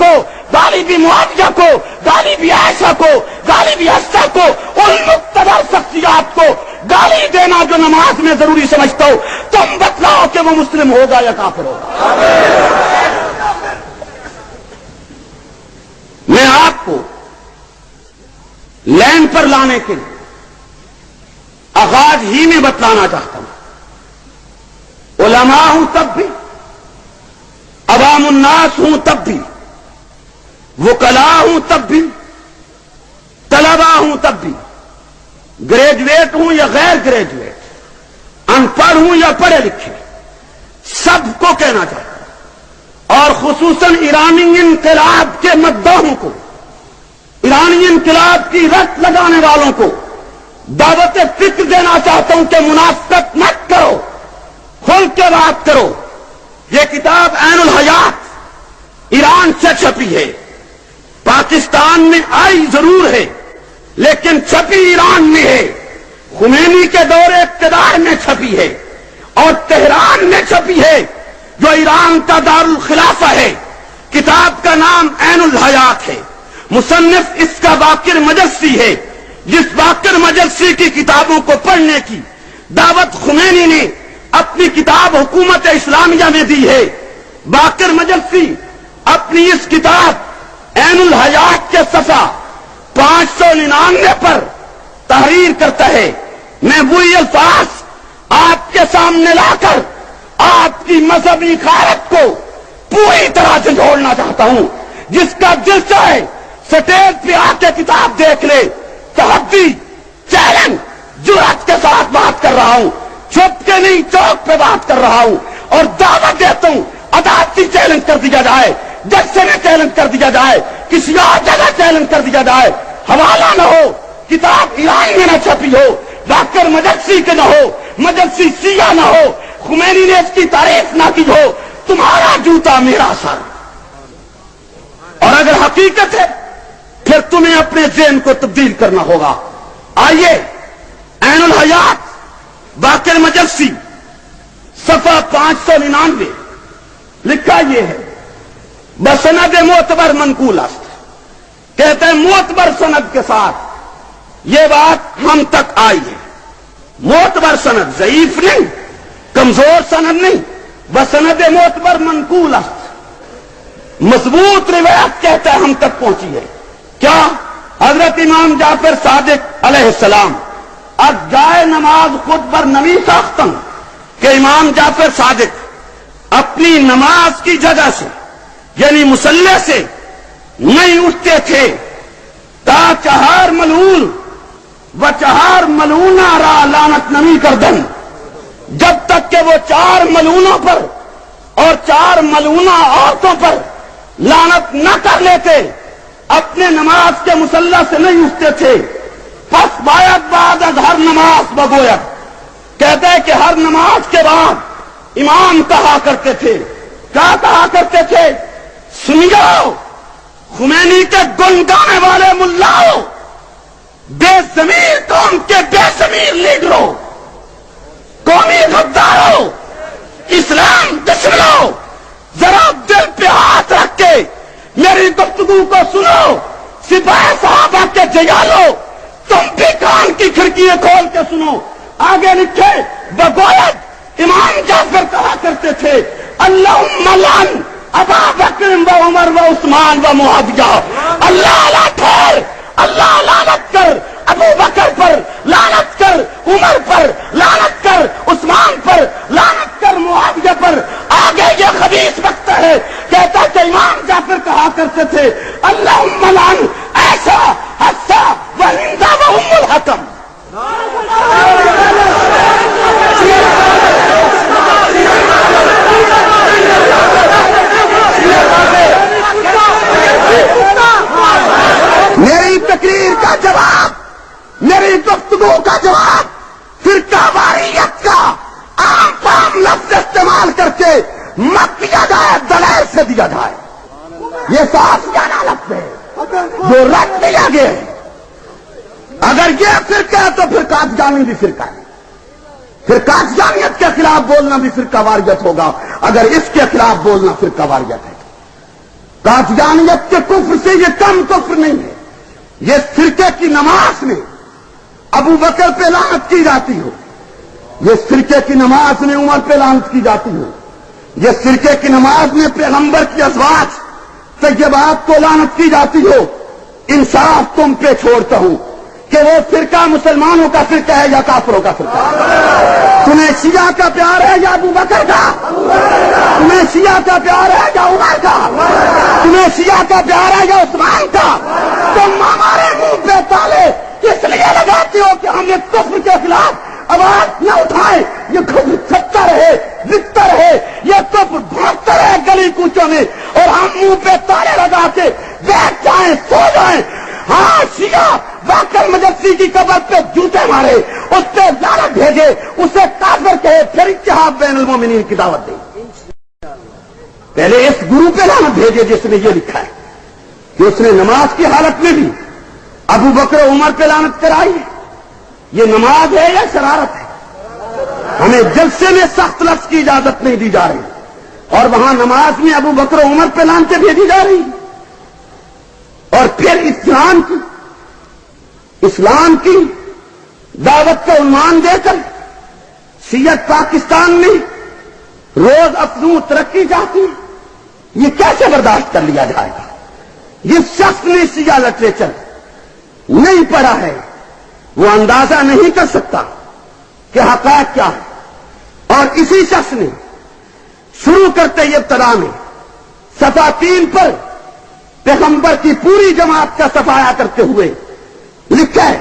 کو، غالبی معاویہ کو، غالبی عائشہ کو، غالبی حفصہ کو، ان مقتدر شخصیات کو گالی دینا جو نماز میں ضروری سمجھتا ہو، تم بتلاؤ کہ وہ مسلم ہوگا یا کافر ہوگا؟ میں آپ کو لین پر لانے کے لیے آغاز ہی میں بتلانا چاہتا ہوں، علماء ہوں تب بھی، عوام الناس ہوں تب بھی، وکلاء ہوں تب بھی، طلبا ہوں تب بھی، گریجویٹ ہوں یا غیر گریجویٹ، ان پڑھ ہوں یا پڑھے لکھے، سب کو کہنا چاہتا ہوں، اور خصوصاً ایرانی انقلاب کے مداحوں کو، ایرانی انقلاب کی رٹ لگانے والوں کو دعوت فکر دینا چاہتا ہوں کہ منافقت مت کرو، کھل کے بات کرو۔ یہ کتاب عین الحیات ایران سے چھپی ہے، پاکستان میں آئی ضرور ہے لیکن چھپی ایران میں ہے، خمینی کے دور اقتدار میں چھپی ہے اور تہران میں چھپی ہے جو ایران کا دارالخلافہ ہے۔ کتاب کا نام عین الحیات ہے، مصنف اس کا باقر مجلسی ہے، جس باقر مجلسی کی کتابوں کو پڑھنے کی دعوت خمینی نے اپنی کتاب حکومت اسلامیہ میں دی ہے۔ باقر مجلسی اپنی اس کتاب عین الحیات کے صفحہ 599 پر تحریر کرتا ہے۔ میں وہی الفاظ آپ کے سامنے لا کر آپ کی مذہبی غیرت کو پوری طرح جھنجھوڑنا چاہتا ہوں۔ جس کا دل چاہے سٹیج پہ آ کے کتاب دیکھ لے۔ تحدی، چیلنج، جرأت کے ساتھ بات کر رہا ہوں، چھپ کے نہیں چوک پہ بات کر رہا ہوں، اور دعوت دیتا ہوں عدالتی چیلنج کر دیا جائے، جج میں چیلنج کر دیا جائے، کسی اور جگہ چیلنج کر دیا جائے، حوالہ نہ ہو، کتاب ایران میں نہ چھپی ہو، باقر مجلسی کے نہ ہو، مجلسی سیاہ نہ ہو، خمینی نے اس کی تعریف نہ کی ہو، تمہارا جوتا میرا سر۔ اور اگر حقیقت ہے پھر تمہیں اپنے ذہن کو تبدیل کرنا ہوگا۔ آئیے عین الحیات باقر مجلسی صفحہ 599 لکھا یہ ہے، بسند معتبر منقول است، کہتے ہیں معتبر سند کے ساتھ یہ بات ہم تک آئی ہے۔ معتبر سند، ضعیف نہیں، کمزور سند نہیں، بسند معتبر منقول است، مضبوط روایت کہتا ہے ہم تک پہنچی ہے۔ کیا؟ حضرت امام جعفر صادق علیہ السلام اب جائے نماز خود بر نوی ساختن کہ امام جعفر صادق اپنی نماز کی جگہ سے یعنی مصلی سے نہیں اٹھتے تھے تا چہار ملعون و چہار ملعونہ را لعنت نمی کردن، جب تک کہ وہ 4 ملعونوں پر اور 4 ملعونہ عورتوں پر لعنت نہ کر لیتے اپنے نماز کے مصلی سے نہیں اٹھتے تھے۔ پس باید بعد از ہر نماز بگوید، کہتے ہیں کہ ہر نماز کے بعد امام کہا کرتے تھے، کیا کہا کرتے تھے؟ سنیو خمینی کے گن گانے والے ملاؤ، بے ضمیر قوم کے بے ضمیر لیڈروں، قومی غداروں، اسلام دشمنوں، ذرا دل پہ ہاتھ رکھ کے میری گفتگو کو سنو۔ سپاہی صحابہ کے جیالو، تم بھی کان کی کھڑکیاں کھول کے سنو۔ آگے لکھے بگوید امام جعفر کہا کرتے تھے، اللہم لعن ابا بکر و عمر و عثمان و معاویہ، اللہ لا ٹھہر، اللہ لعنت کر ابو بکر پر، لعنت کر عمر پر، لعنت کر عثمان پر، لعنت کر معاویہ پر۔ آگے یہ خبیث وقت ہے، کہتا کہ امام جعفر کہا کرتے تھے، اللہم لعن عائشہ، حفصہ و ہند و ام الحکم۔ میری تقریر کا جواب، میری گفتگو کا جواب فرقہ واریت کا عام فام لفظ استعمال کر کے مت دیا جائے، دلائل سے دیا جائے۔ یہ صاف جانا لفظ ہے جو رد دیا گیا ہے۔ اگر یہ فرقہ ہے تو پھر قادیانی بھی فرقہ ہے، پھر قادیانیت کے خلاف بولنا بھی فرقہ واریت ہوگا، اگر اس کے خلاف بولنا فرقہ واریت ہے۔ قادیانیت کے کفر سے یہ کم کفر نہیں ہے. یہ فرقے کی نماز میں ابو بکر پہ لعنت کی جاتی ہو، یہ فرقے کی نماز میں عمر پہ لعنت کی جاتی ہو، یہ فرقے کی نماز میں پیغمبر کی ازواج طیبات کو لعنت کی جاتی ہو. انصاف تم پہ چھوڑتا ہوں کہ وہ فرقہ مسلمانوں کا فرقہ ہے یا کافروں کا فرقہ ہے. تمہیں شیعہ کا پیار ہے یا ابو بکر کا؟ تمہیں شیعہ کا پیار ہے یا عمر کا؟ تمہیں شیعہ کا پیار ہے یا عثمان کا؟ تم ہمارے منہ پہ تالے کس لیے لگاتے ہو کہ ہم یہ کفر کے خلاف آواز نہ اٹھائیں؟ یہ کفر چھپتا رہے، بکتا رہے، یہ کفر بھاگتا رہے گلی کوچوں میں، اور ہم منہ پہ تالے لگا کے بیٹھ جائیں، سو جائیں. ہاں شیعہ باقر مجسی کی قبر پہ جوتے مارے، اس پہ لعنت بھیجے، اسے کافر کہے، پھر اتحاد بین المومنین کی دعوت دے. پہلے اس گرو پہ لعنت بھیجے جس نے یہ لکھا ہے کہ اس نے نماز کی حالت میں بھی ابو بکر عمر پہ لعنت کرائی ہے. یہ نماز ہے یا شرارت ہے؟ ہمیں جلسے میں سخت لفظ کی اجازت نہیں دی جا رہی، اور وہاں نماز میں ابو بکر عمر پہ لعنتیں بھیجی جا رہی. اور پھر اسلام کی دعوت کا عنوان دے کر شیعت پاکستان میں روز افزوں ترقی چاہتی ہے. یہ کیسے برداشت کر لیا جائے گا؟ جس شخص نے شیعہ لٹریچر نہیں پڑھا ہے وہ اندازہ نہیں کر سکتا کہ حقائق کیا ہے. اور اسی شخص نے شروع کرتے ہی ابتدا میں صفحہ 3 پر پیغمبر کی پوری جماعت کا صفایا کرتے ہوئے لکھا ہے